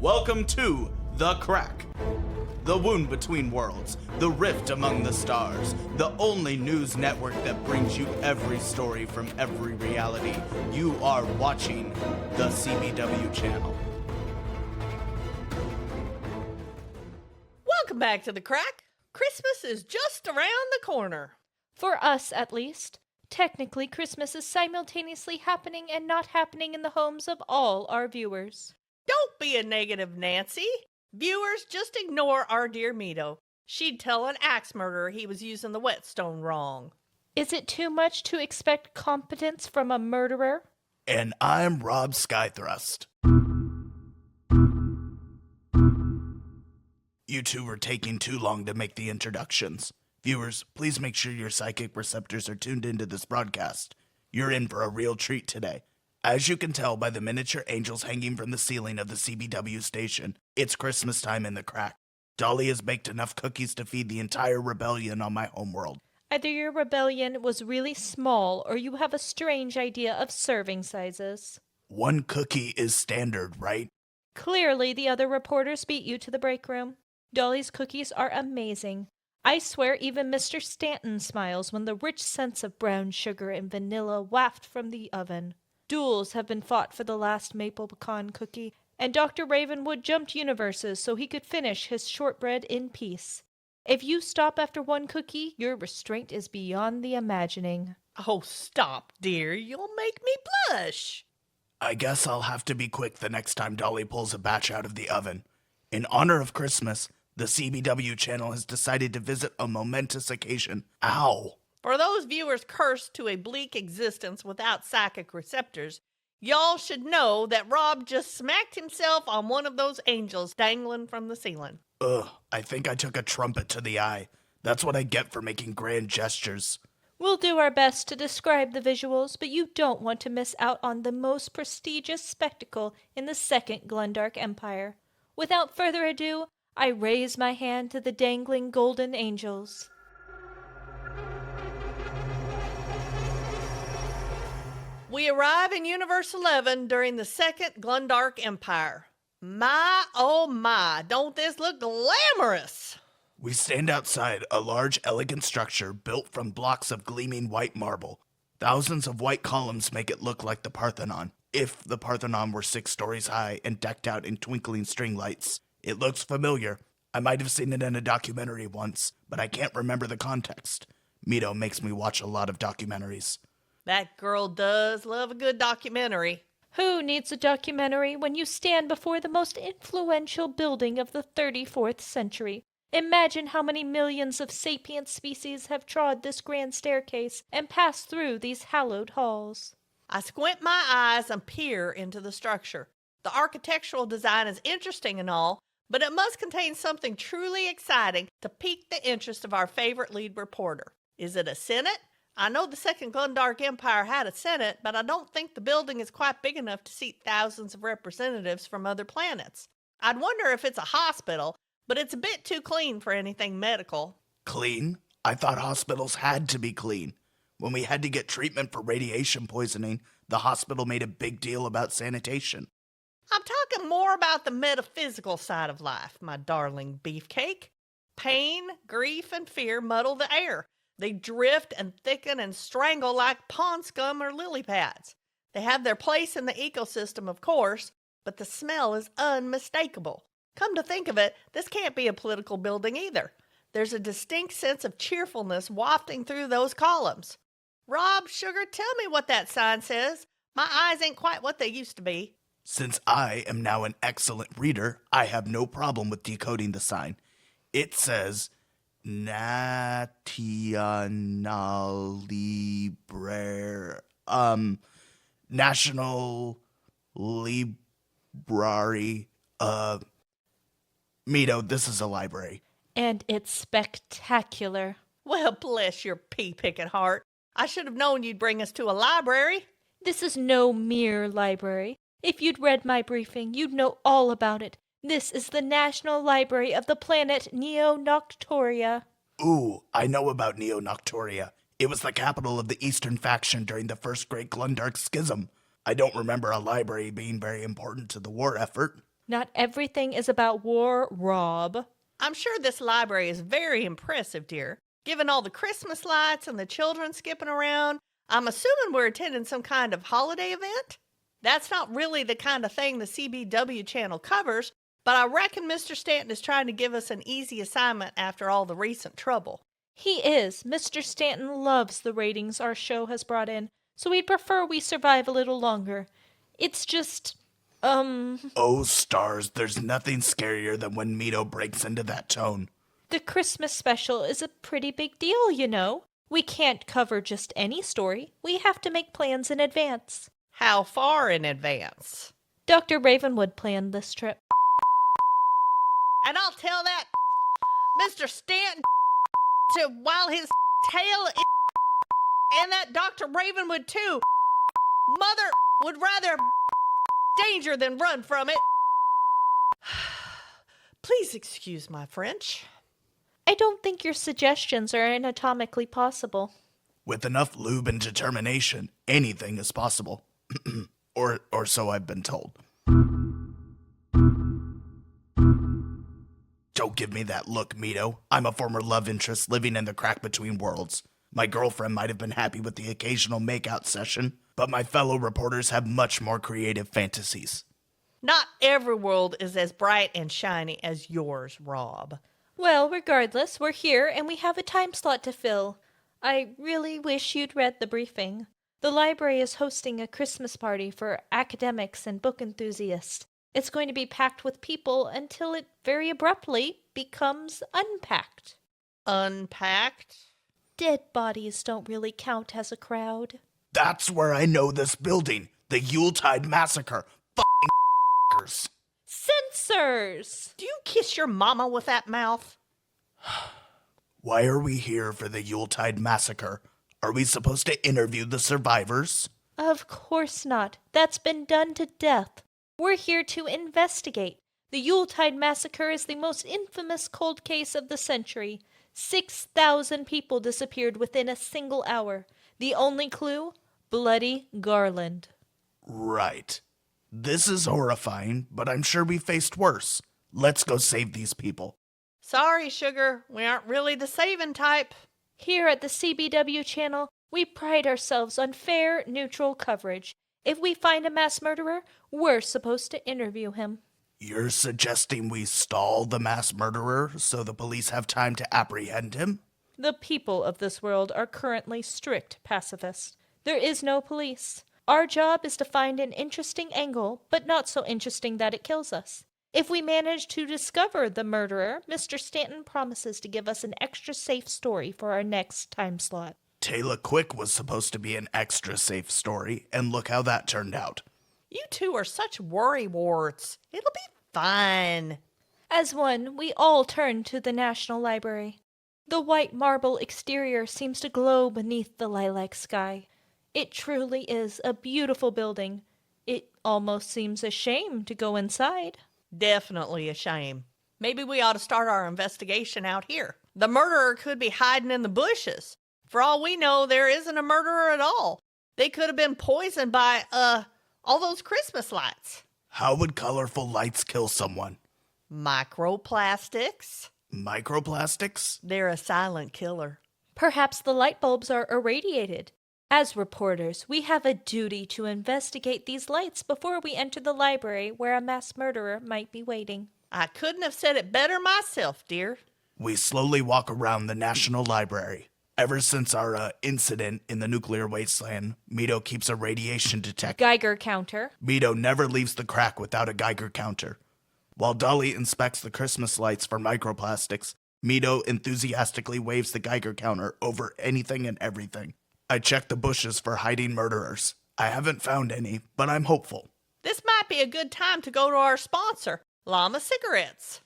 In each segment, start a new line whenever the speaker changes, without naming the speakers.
Welcome to The Crack. The wound between worlds, the rift among the stars, the only news network that brings you every story from every reality. You are watching the CBW channel.
Welcome back to The Crack. Christmas is just around the corner.
For us, at least. Technically, Christmas is simultaneously happening and not happening in the homes of all our viewers.
Don't be a negative Nancy. Viewers, just ignore our dear Mito. She'd tell an axe murderer he was using the whetstone wrong.
Is it too much to expect competence from a murderer?
And I'm Rob Skythrust. You two were taking too long to make the introductions. Viewers, please make sure your psychic receptors are tuned into this broadcast. You're in for a real treat today. As you can tell by the miniature angels hanging from the ceiling of the CBW station, it's Christmas time in the Crack. Dolly has baked enough cookies to feed the entire rebellion on my homeworld.
Either your rebellion was really small or you have a strange idea of serving sizes.
One cookie is standard, right?
Clearly, the other reporters beat you to the break room. Dolly's cookies are amazing. I swear even Mr. Stanton smiles when the rich scents of brown sugar and vanilla waft from the oven. Duels have been fought for the last maple pecan cookie, and Dr. Ravenwood jumped universes so he could finish his shortbread in peace. If you stop after one cookie, your restraint is beyond the imagining.
Oh, stop, dear. You'll make me blush.
I guess I'll have to be quick the next time Dolly pulls a batch out of the oven. In honor of Christmas, the CBW channel has decided to visit a momentous occasion. Ow!
For those viewers cursed to a bleak existence without psychic receptors, y'all should know that Rob just smacked himself on one of those angels dangling from the ceiling.
I think I took a trumpet to the eye. That's what I get for making grand gestures.
We'll do our best to describe the visuals, but you don't want to miss out on the most prestigious spectacle in the second Glundark Empire. Without further ado, I raise my hand to the dangling golden angels.
We arrive in Universe 11 during the second Glundark Empire. My, oh my, don't this look glamorous?
We stand outside a large, elegant structure built from blocks of gleaming white marble. Thousands of white columns make it look like the Parthenon, if the Parthenon were 6 stories high and decked out in twinkling string lights. It looks familiar. I might have seen it in a documentary once, but I can't remember the context. Mito makes me watch a lot of documentaries.
That girl does love a good documentary.
Who needs a documentary when you stand before the most influential building of the 34th century? Imagine how many millions of sapient species have trod this grand staircase and passed through these hallowed halls.
I squint my eyes and peer into the structure. The architectural design is interesting and all, but it must contain something truly exciting to pique the interest of our favorite lead reporter. Is it a Senate? I know the second Glundark Empire had a Senate, but I don't think the building is quite big enough to seat thousands of representatives from other planets. I'd wonder if it's a hospital, but it's a bit too clean for anything medical.
Clean? I thought hospitals had to be clean. When we had to get treatment for radiation poisoning, the hospital made a big deal about sanitation.
I'm talking more about the metaphysical side of life, my darling beefcake. Pain, grief, and fear muddle the air. They drift and thicken and strangle like pond scum or lily pads. They have their place in the ecosystem, of course, but the smell is unmistakable. Come to think of it, this can't be a political building either. There's a distinct sense of cheerfulness wafting through those columns. Rob, sugar, tell me what that sign says. My eyes ain't quite what they used to be.
Since I am now an excellent reader, I have no problem with decoding the sign. It says, National Library, Mito, this is a library.
And it's spectacular.
Well, bless your pea-picking heart. I should have known you'd bring us to a library.
This is no mere library. If you'd read my briefing, you'd know all about it. This is the National Library of the planet Neo-Noctoria.
Ooh, I know about Neo-Noctoria. It was the capital of the Eastern faction during the First Great Glundark Schism. I don't remember a library being very important to the war effort.
Not everything is about war, Rob.
I'm sure this library is very impressive, dear. Given all the Christmas lights and the children skipping around, I'm assuming we're attending some kind of holiday event? That's not really the kind of thing the CBW channel covers, but I reckon Mr. Stanton is trying to give us an easy assignment after all the recent trouble.
He is. Mr. Stanton loves the ratings our show has brought in, so he'd prefer we survive a little longer. It's just,
Oh, stars, there's nothing scarier than when Mito breaks into that tone.
the Christmas special is a pretty big deal, you know. We can't cover just any story. We have to make plans in advance.
How far in advance?
Dr. Ravenwood planned this trip.
And I'll tell that Mr. Stanton to while his tail is, and that Dr. Ravenwood too. Mother would rather danger than run from it. Please excuse my French.
I don't think your suggestions are anatomically possible.
With enough lube and determination, anything is possible. or so I've been told. Don't give me that look, Mito. I'm a former love interest living in the crack between worlds. My girlfriend might have been happy with the occasional makeout session, but my fellow reporters have much more creative fantasies.
Not every world is as bright and shiny as yours, Rob.
Well, regardless, we're here and we have a time slot to fill. I really wish you'd read the briefing. The library is hosting a Christmas party for academics and book enthusiasts. It's going to be packed with people until it very abruptly becomes unpacked.
Unpacked?
Dead bodies don't really count as a crowd.
That's where I know this building. The Yuletide Massacre. F***ers.
Censors!
Do you kiss your mama with that mouth?
Why are we here for the Yuletide Massacre? Are we supposed to interview the survivors?
Of course not. That's been done to death. We're here to investigate. The Yuletide Massacre is the most infamous cold case of the century. 6,000 people disappeared within a single hour. The only clue? Bloody garland.
Right. This is horrifying, but I'm sure we faced worse. Let's go save these people.
Sorry, sugar. We aren't really the saving type.
Here at the CBW channel, we pride ourselves on fair, neutral coverage. If we find a mass murderer, we're supposed to interview him.
You're suggesting we stall the mass murderer so the police have time to apprehend him?
The people of this world are currently strict pacifists. There is no police. Our job is to find an interesting angle, but not so interesting that it kills us. If we manage to discover the murderer, Mr. Stanton promises to give us an extra safe story for our next time slot.
Taylor Quick was supposed to be an extra safe story, and look how that turned out.
You two are such worrywarts. It'll be fine.
As one, we all turn to the National Library. The white marble exterior seems to glow beneath the lilac sky. It truly is a beautiful building. It almost seems a shame to go inside.
Definitely a shame. Maybe we ought to start our investigation out here. The murderer could be hiding in the bushes. For all we know, there isn't a murderer at all. They could have been poisoned by, all those Christmas lights.
How would colorful lights kill someone?
Microplastics?
Microplastics?
They're a silent killer.
Perhaps the light bulbs are irradiated. As reporters, we have a duty to investigate these lights before we enter the library where a mass murderer might be waiting.
I couldn't have said it better myself, dear.
We slowly walk around the National Library. Ever since our incident in the nuclear wasteland, Mito keeps a radiation detector.
Geiger counter.
Mito never leaves the crack without a Geiger counter. While Dolly inspects the Christmas lights for microplastics, Mito enthusiastically waves the Geiger counter over anything and everything. I check the bushes for hiding murderers. I haven't found any, but I'm hopeful.
This might be a good time to go to our sponsor, Llama Cigarettes.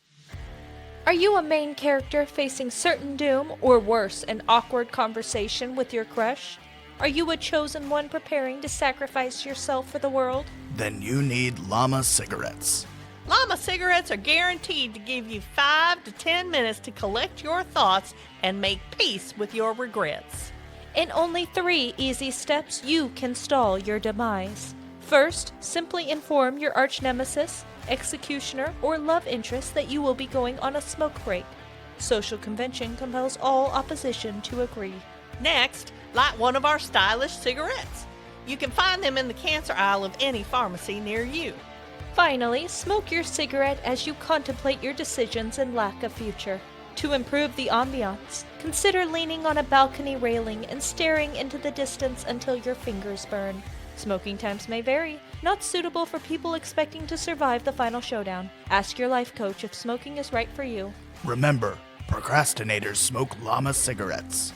Are you a main character facing certain doom, or worse, an awkward conversation with your crush? Are you a chosen one preparing to sacrifice yourself for the world?
Then you need Llama Cigarettes.
Llama Cigarettes are guaranteed to give you 5 to 10 minutes to collect your thoughts and make peace with your regrets.
In only 3 easy steps, you can stall your demise. First, simply inform your arch-nemesis, executioner, or love interest that you will be going on a smoke break. Social convention compels all opposition to agree.
Next, light one of our stylish cigarettes. You can find them in the cancer aisle of any pharmacy near you.
Finally, smoke your cigarette as you contemplate your decisions and lack of future. To improve the ambiance, consider leaning on a balcony railing and staring into the distance until your fingers burn. Smoking times may vary, not suitable for people expecting to survive the final showdown. Ask your life coach if smoking is right for you.
Remember, procrastinators smoke llama cigarettes.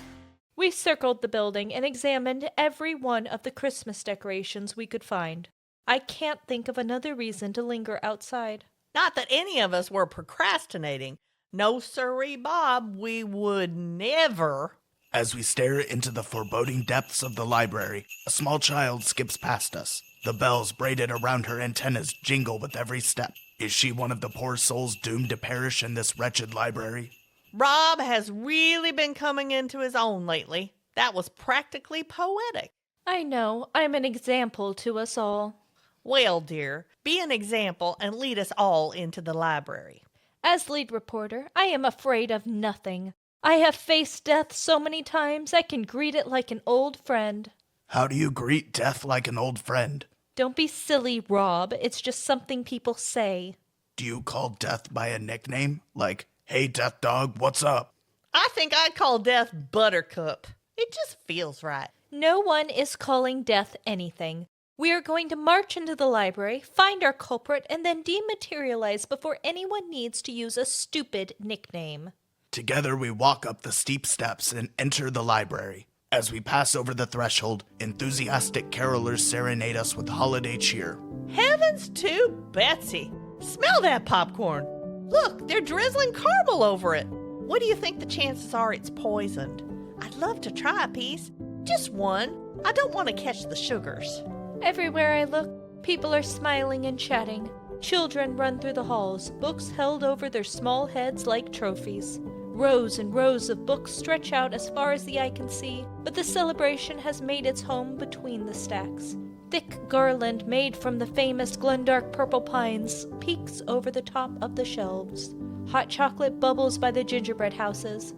We circled the building and examined every one of the Christmas decorations we could find. I can't think of another reason to linger outside.
Not that any of us were procrastinating. No sirree, Bob, we would never.
As we stare into the foreboding depths of the library, a small child skips past us. The bells braided around her antennas jingle with every step. Is she one of the poor souls doomed to perish in this wretched library?
Rob has really been coming into his own lately. That was practically poetic.
I know, I'm an example to us all.
Well, dear, be an example and lead us all into the library.
As lead reporter, I am afraid of nothing. I have faced death so many times I can greet it like an old friend.
How do you greet death like an old friend?
Don't be silly, Rob. It's just something people say.
Do you call death by a nickname? Like, hey, death dog, what's up?
I think I'd call death Buttercup. It just feels right.
No one is calling death anything. We are going to march into the library, find our culprit, and then dematerialize before anyone needs to use a stupid nickname.
Together we walk up the steep steps and enter the library. As we pass over the threshold, enthusiastic carolers serenade us with holiday cheer.
Heavens to Betsy! Smell that popcorn! Look, they're drizzling caramel over it. What do you think the chances are it's poisoned? I'd love to try a piece. Just one. I don't want to catch the sugars.
Everywhere I look, people are smiling and chatting. Children run through the halls, books held over their small heads like trophies. Rows and rows of books stretch out as far as the eye can see, but the celebration has made its home between the stacks. Thick garland made from the famous Glundark purple pines peeks over the top of the shelves. Hot chocolate bubbles by the gingerbread houses.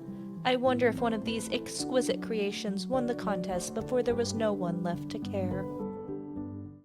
I wonder if one of these exquisite creations won the contest before there was no one left to care.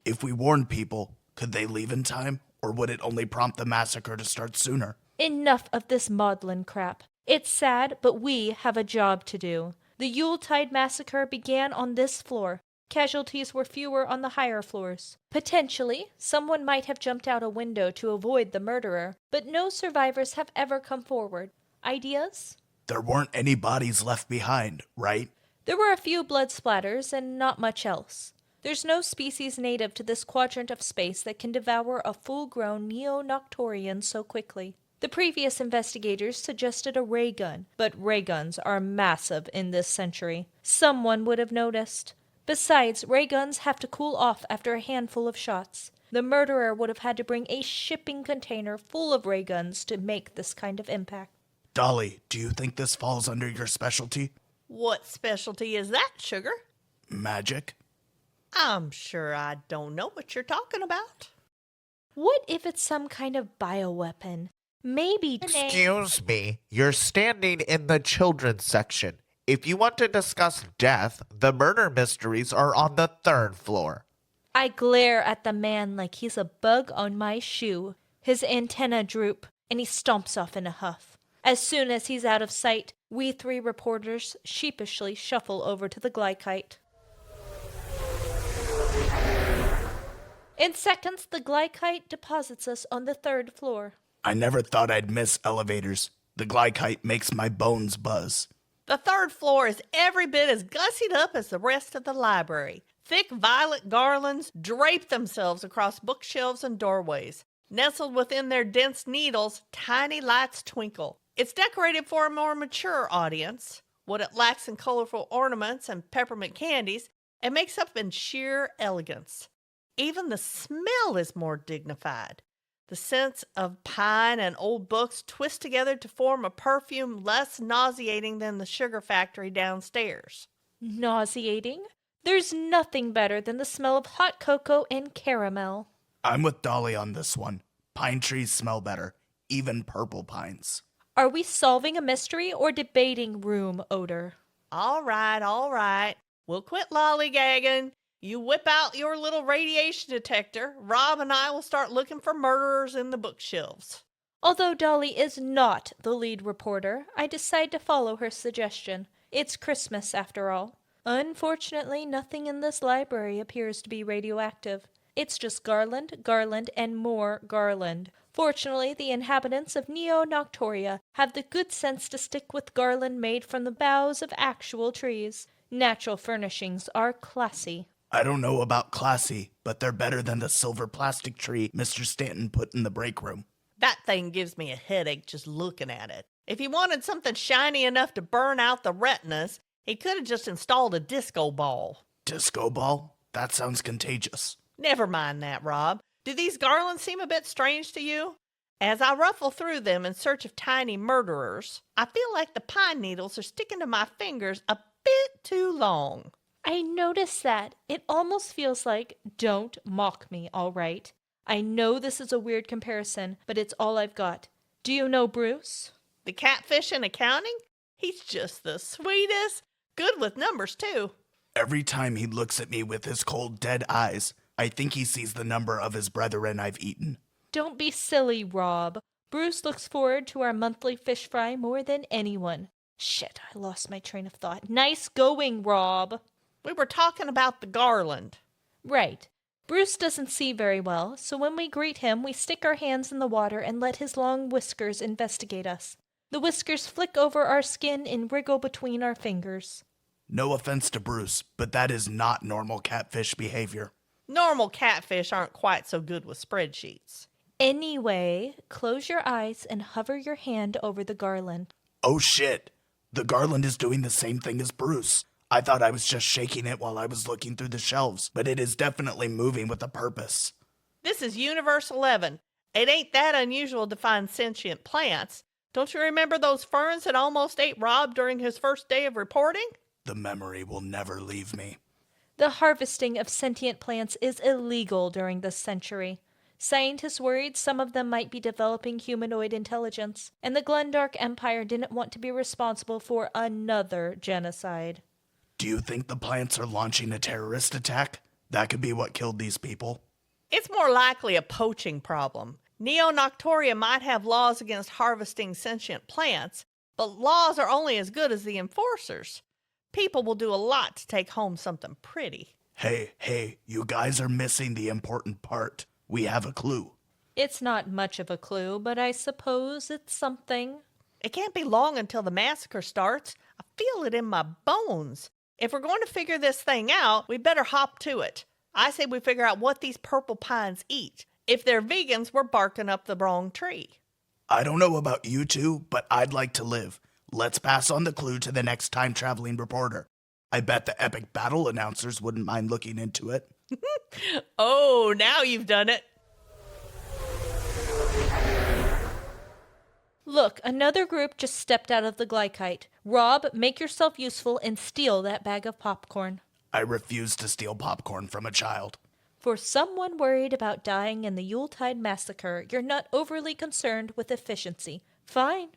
If we warned people, could they leave in time? Or would it only prompt the massacre to start sooner?
Enough of this maudlin crap. It's sad, but we have a job to do. The Yuletide Massacre began on this floor. Casualties were fewer on the higher floors. Potentially, someone might have jumped out a window to avoid the murderer, but no survivors have ever come forward. Ideas?
There weren't any bodies left behind, right?
There were a few blood splatters and not much else. There's no species native to this quadrant of space that can devour a full-grown Neo-Noctorian so quickly. The previous investigators suggested a ray gun, but ray guns are massive in this century. Someone would have noticed. Besides, ray guns have to cool off after a handful of shots. The murderer would have had to bring a shipping container full of ray guns to make this kind of impact.
Dolly, do you think this falls under your specialty?
What specialty is that, Sugar?
Magic?
I'm sure I don't know what you're talking about.
What if it's some kind of bioweapon? Maybe...
Excuse me, you're standing in the children's section. If you want to discuss death, the murder mysteries are on the 3rd floor.
I glare at the man like he's a bug on my shoe. His antenna droop, and he stomps off in a huff. As soon as he's out of sight, we 3 reporters sheepishly shuffle over to the glykite. In seconds, the glykite deposits us on the 3rd floor.
I never thought I'd miss elevators. The glykite makes my bones buzz.
The 3rd floor is every bit as gussied up as the rest of the library. Thick violet garlands drape themselves across bookshelves and doorways. Nestled within their dense needles, tiny lights twinkle. It's decorated for a more mature audience. What it lacks in colorful ornaments and peppermint candies, it makes up in sheer elegance. Even the smell is more dignified. The scents of pine and old books twist together to form a perfume less nauseating than the sugar factory downstairs.
Nauseating? There's nothing better than the smell of hot cocoa and caramel.
I'm with Dolly on this one. Pine trees smell better, even purple pines.
Are we solving a mystery or debating room odor?
All right, all right. We'll quit lollygagging. You whip out your little radiation detector. Rob and I will start looking for murderers in the bookshelves.
Although Dolly is not the lead reporter, I decide to follow her suggestion. It's Christmas, after all. Unfortunately, nothing in this library appears to be radioactive. It's just garland, garland, and more garland. Fortunately, the inhabitants of Neo-Noctoria have the good sense to stick with garland made from the boughs of actual trees. Natural furnishings are classy.
I don't know about classy, but they're better than the silver plastic tree Mr. Stanton put in the break room.
That thing gives me a headache just looking at it. If he wanted something shiny enough to burn out the retinas, he could have just installed a disco ball.
Disco ball? That sounds contagious.
Never mind that, Rob. Do these garlands seem a bit strange to you? As I ruffle through them in search of tiny murderers, I feel like the pine needles are sticking to my fingers a bit too long.
I noticed that. It almost feels like, don't mock me, all right? I know this is a weird comparison, but it's all I've got. Do you know Bruce?
The catfish in accounting? He's just the sweetest. Good with numbers, too.
Every time he looks at me with his cold, dead eyes, I think he sees the number of his brethren I've eaten.
Don't be silly, Rob. Bruce looks forward to our monthly fish fry more than anyone. Shit, I lost my train of thought. Nice going, Rob.
We were talking about the garland.
Right. Bruce doesn't see very well, so when we greet him, we stick our hands in the water and let his long whiskers investigate us. The whiskers flick over our skin and wriggle between our fingers.
No offense to Bruce, but that is not normal catfish behavior.
Normal catfish aren't quite so good with spreadsheets.
Anyway, close your eyes and hover your hand over the garland.
Oh shit! The garland is doing the same thing as Bruce. I thought I was just shaking it while I was looking through the shelves, but it is definitely moving with a purpose.
This is Universe 11. It ain't that unusual to find sentient plants. Don't you remember those ferns that almost ate Rob during his first day of reporting?
The memory will never leave me.
The harvesting of sentient plants is illegal during this century. Scientists worried some of them might be developing humanoid intelligence, and the Glundark Empire didn't want to be responsible for another genocide.
Do you think the plants are launching a terrorist attack? That could be what killed these people.
It's more likely a poaching problem. Neo-Noctoria might have laws against harvesting sentient plants, but laws are only as good as the enforcers. People will do a lot to take home something pretty.
Hey, you guys are missing the important part. We have a clue.
It's not much of a clue, but I suppose it's something.
It can't be long until the massacre starts. I feel it in my bones. If we're going to figure this thing out, we better hop to it. I say we figure out what these purple pines eat. If they're vegans, we're barking up the wrong tree.
I don't know about you two, but I'd like to live. Let's pass on the clue to the next time-traveling reporter. I bet the epic battle announcers wouldn't mind looking into it.
Oh, now you've done it.
Look, another group just stepped out of the glycite. Rob, make yourself useful and steal that bag of popcorn.
I refuse to steal popcorn from a child.
For someone worried about dying in the Yuletide Massacre, you're not overly concerned with efficiency. Fine.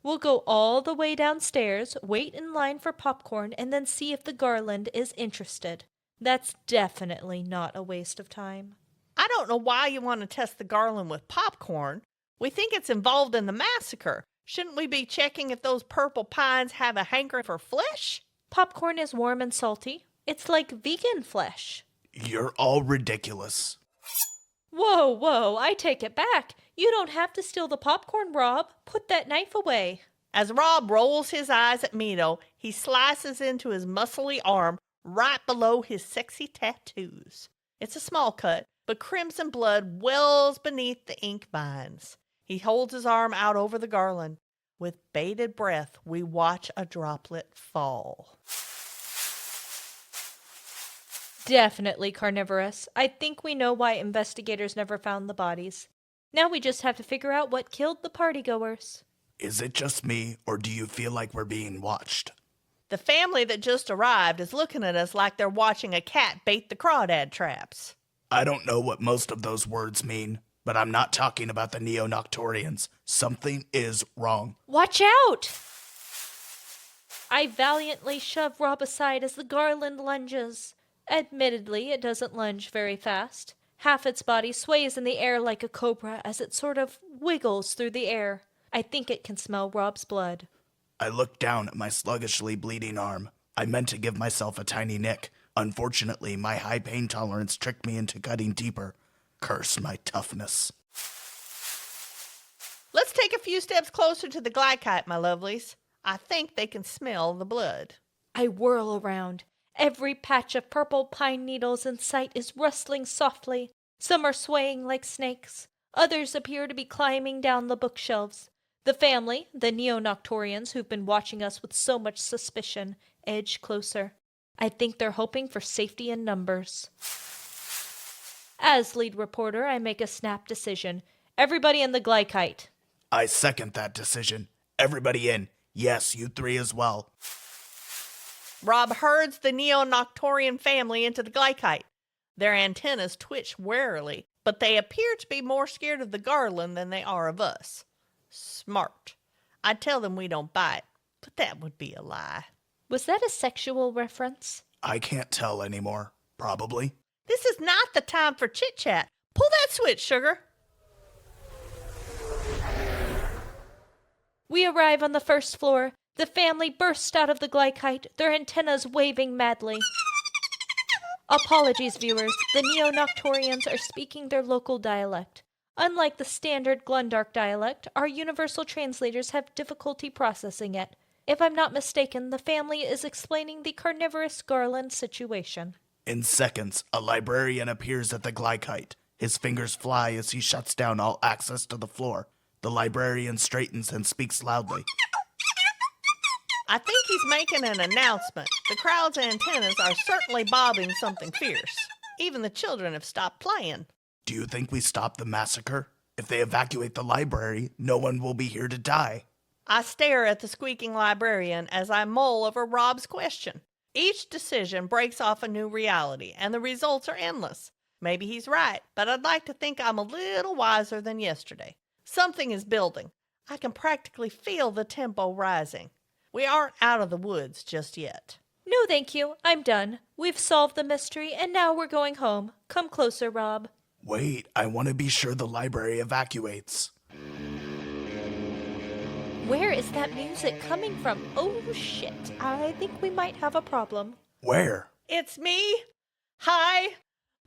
We'll go all the way downstairs, wait in line for popcorn, and then see if the garland is interested. That's definitely not a waste of time.
I don't know why you want to test the garland with popcorn. We think it's involved in the massacre. Shouldn't we be checking if those purple pines have a hankering for flesh?
Popcorn is warm and salty. It's like vegan flesh.
You're all ridiculous.
Whoa, I take it back. You don't have to steal the popcorn, Rob. Put that knife away.
As Rob rolls his eyes at Mito, he slices into his muscly arm right below his sexy tattoos. It's a small cut, but crimson blood wells beneath the ink vines. He holds his arm out over the garland. With bated breath, we watch a droplet fall.
Definitely carnivorous. I think we know why investigators never found the bodies. Now we just have to figure out what killed the partygoers.
Is it just me, or do you feel like we're being watched?
The family that just arrived is looking at us like they're watching a cat bait the crawdad traps.
I don't know what most of those words mean, but I'm not talking about the Neo-Noctorians. Something is wrong.
Watch out! I valiantly shove Rob aside as the garland lunges. Admittedly, it doesn't lunge very fast. Half its body sways in the air like a cobra as it sort of wiggles through the air. I think it can smell Rob's blood.
I looked down at my sluggishly bleeding arm. I meant to give myself a tiny nick. Unfortunately, my high pain tolerance tricked me into cutting deeper. Curse my toughness.
Let's take a few steps closer to the glycite, my lovelies. I think they can smell the blood.
I whirl around. Every patch of purple pine needles in sight is rustling softly. Some are swaying like snakes. Others appear to be climbing down the bookshelves. The family, the Neo-Noctorians who've been watching us with so much suspicion, edge closer. I think they're hoping for safety in numbers. As lead reporter, I make a snap decision. Everybody in the glycite.
I second that decision. Everybody in. Yes, you three as well.
Rob herds the Neo-Noctorian family into the glycite. Their antennas twitch warily, but they appear to be more scared of the garland than they are of us. Smart. I tell them we don't bite, but that would be a lie.
Was that a sexual reference?
I can't tell anymore. Probably.
This is not the time for chit-chat. Pull that switch, sugar.
We arrive on the first floor. The family bursts out of the glycite, their antennas waving madly. Apologies, viewers. The Neo-Noctorians are speaking their local dialect. Unlike the standard Glundark dialect, our universal translators have difficulty processing it. If I'm not mistaken, the family is explaining the carnivorous garland situation.
In seconds, a librarian appears at the glycite. His fingers fly as he shuts down all access to the floor. The librarian straightens and speaks loudly.
I think he's making an announcement. The crowd's antennas are certainly bobbing something fierce. Even the children have stopped playing.
Do you think we stop the massacre? If they evacuate the library, no one will be here to die.
I stare at the squeaking librarian as I mull over Rob's question. Each decision breaks off a new reality, and the results are endless. Maybe he's right, but I'd like to think I'm a little wiser than yesterday. Something is building. I can practically feel the tempo rising. We aren't out of the woods just yet.
No, thank you. I'm done. We've solved the mystery, and now we're going home. Come closer, Rob.
Wait, I want to be sure the library evacuates.
Where is that music coming from? Oh, shit. I think we might have a problem.
Where?
It's me. Hi.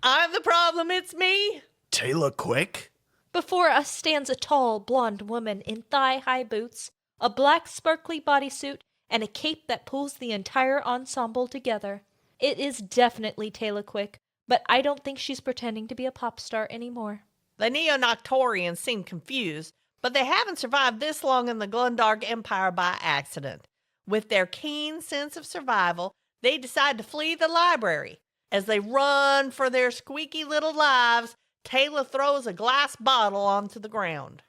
I'm the problem. It's me.
Taylor Quick?
Before us stands a tall, blonde woman in thigh-high boots, a black sparkly bodysuit, and a cape that pulls the entire ensemble together. It is definitely Taylor Quick, but I don't think she's pretending to be a pop star anymore.
The Neo-Noctorians seem confused, but they haven't survived this long in the Glundark Empire by accident. With their keen sense of survival, they decide to flee the library. As they run for their squeaky little lives, Taylor throws a glass bottle onto the ground.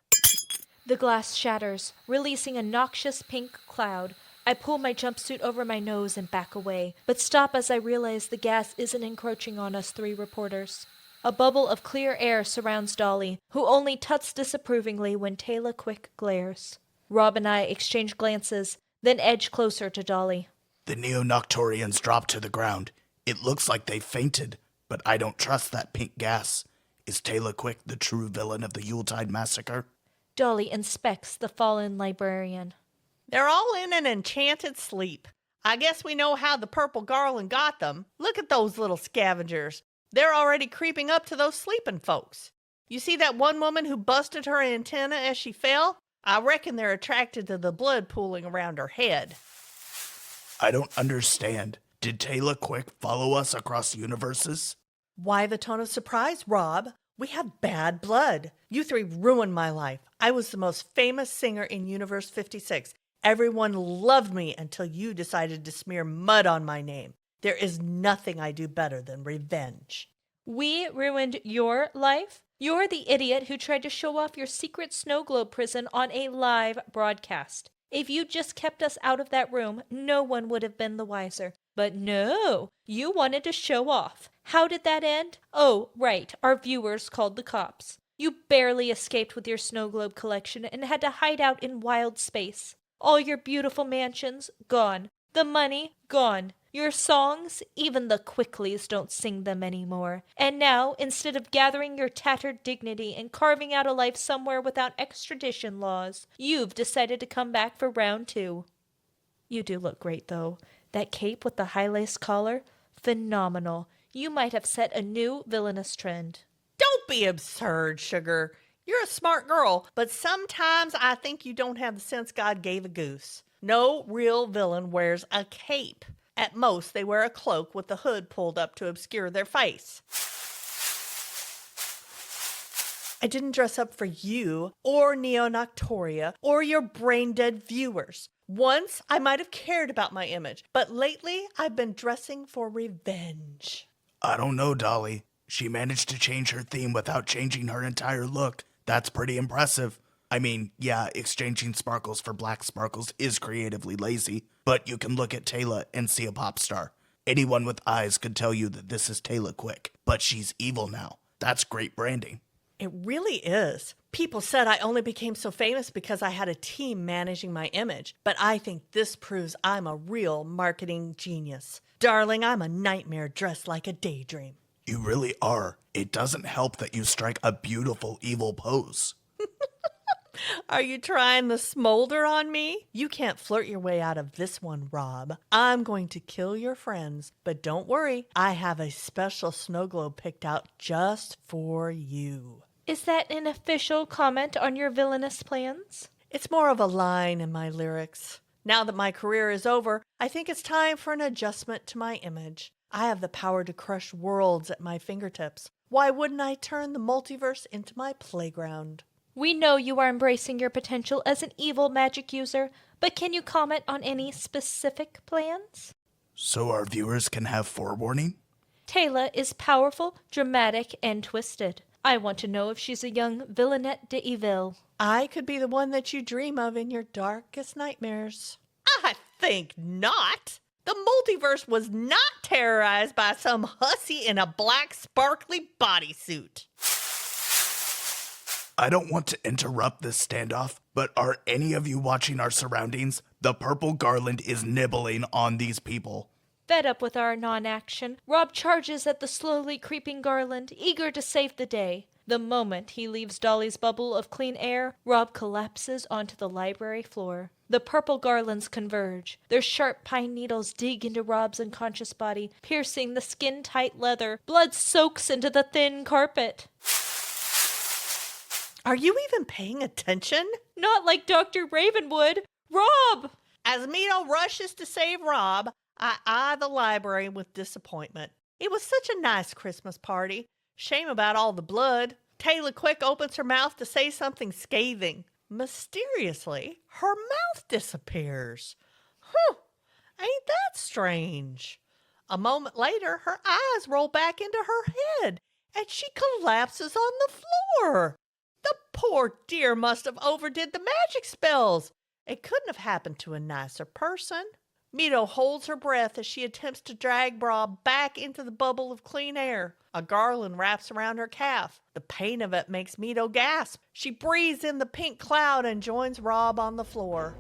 The glass shatters, releasing a noxious pink cloud. I pull my jumpsuit over my nose and back away, but stop as I realize the gas isn't encroaching on us three reporters. A bubble of clear air surrounds Dolly, who only tuts disapprovingly when Taylor Quick glares. Rob and I exchange glances, then edge closer to Dolly.
The Neo-Noctorians drop to the ground. It looks like they fainted, but I don't trust that pink gas. Is Taylor Quick the true villain of the Yuletide Massacre?
Dolly inspects the fallen librarian.
They're all in an enchanted sleep. I guess we know how the purple garland got them. Look at those little scavengers. They're already creeping up to those sleeping folks. You see that one woman who busted her antenna as she fell? I reckon they're attracted to the blood pooling around her head.
I don't understand. Did Taylor Quick follow us across universes?
Why the tone of surprise, Rob? We have bad blood. You three ruined my life. I was the most famous singer in Universe 56. Everyone loved me until you decided to smear mud on my name. There is nothing I do better than revenge.
We ruined your life? You're the idiot who tried to show off your secret snow globe prison on a live broadcast. If you just kept us out of that room, no one would have been the wiser. But no, you wanted to show off. How did that end? Oh, right, our viewers called the cops. You barely escaped with your snow globe collection and had to hide out in wild space. All your beautiful mansions, gone. The money, gone. Your songs, even the Quicklies don't sing them anymore. And now, instead of gathering your tattered dignity and carving out a life somewhere without extradition laws, you've decided to come back for round 2. You do look great, though. That cape with the high-lace collar, phenomenal. You might have set a new villainous trend.
Don't be absurd, Sugar. You're a smart girl, but sometimes I think you don't have the sense God gave a goose. No real villain wears a cape. At most, they wear a cloak with the hood pulled up to obscure their face. I didn't dress up for you, or Neo-Noctoria, or your brain-dead viewers. Once, I might have cared about my image, but lately, I've been dressing for revenge.
I don't know, Dolly. She managed to change her theme without changing her entire look. That's pretty impressive. I mean, yeah, exchanging sparkles for black sparkles is creatively lazy, but you can look at Taylor and see a pop star. Anyone with eyes could tell you that this is Taylor Quick, but she's evil now. That's great branding.
It really is. People said I only became so famous because I had a team managing my image, but I think this proves I'm a real marketing genius. Darling, I'm a nightmare dressed like a daydream.
You really are. It doesn't help that you strike a beautiful evil pose.
Are you trying the smolder on me? You can't flirt your way out of this one, Rob. I'm going to kill your friends, but don't worry. I have a special snow globe picked out just for you.
Is that an official comment on your villainous plans?
It's more of a line in my lyrics. Now that my career is over, I think it's time for an adjustment to my image. I have the power to crush worlds at my fingertips. Why wouldn't I turn the multiverse into my playground?
We know you are embracing your potential as an evil magic user, but can you comment on any specific plans?
So our viewers can have forewarning?
Taylor is powerful, dramatic, and twisted. I want to know if she's a young villainette de evil.
I could be the one that you dream of in your darkest nightmares. I think not. The multiverse was not terrorized by some hussy in a black sparkly bodysuit.
I don't want to interrupt this standoff, but are any of you watching our surroundings? The purple garland is nibbling on these people.
Fed up with our non-action, Rob charges at the slowly creeping garland, eager to save the day. The moment he leaves Dolly's bubble of clean air, Rob collapses onto the library floor. The purple garlands converge. Their sharp pine needles dig into Rob's unconscious body, piercing the skin-tight leather. Blood soaks into the thin carpet.
Are you even paying attention?
Not like Dr. Ravenwood. Rob!
As Mito rushes to save Rob, I eye the library with disappointment. It was such a nice Christmas party. Shame about all the blood. Taylor Quick opens her mouth to say something scathing. Mysteriously, her mouth disappears. Ain't that strange? A moment later, her eyes roll back into her head, and she collapses on the floor. The poor dear must have overdid the magic spells. It couldn't have happened to a nicer person. Mito holds her breath as she attempts to drag Rob back into the bubble of clean air. A garland wraps around her calf. The pain of it makes Mito gasp. She breathes in the pink cloud and joins Rob on the floor.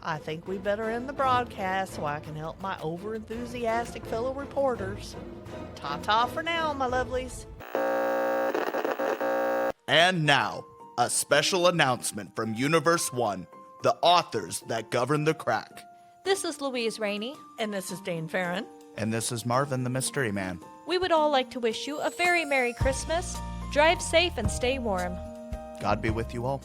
I think we better end the broadcast so I can help my over-enthusiastic fellow reporters. Ta-ta for now, my lovelies.
And now, a special announcement from Universe 1, the authors that govern the crack.
This is Louise Rainey.
And this is Dane Farron.
And this is Marvin the Mystery Man.
We would all like to wish you a very Merry Christmas. Drive safe and stay warm.
God be with you all.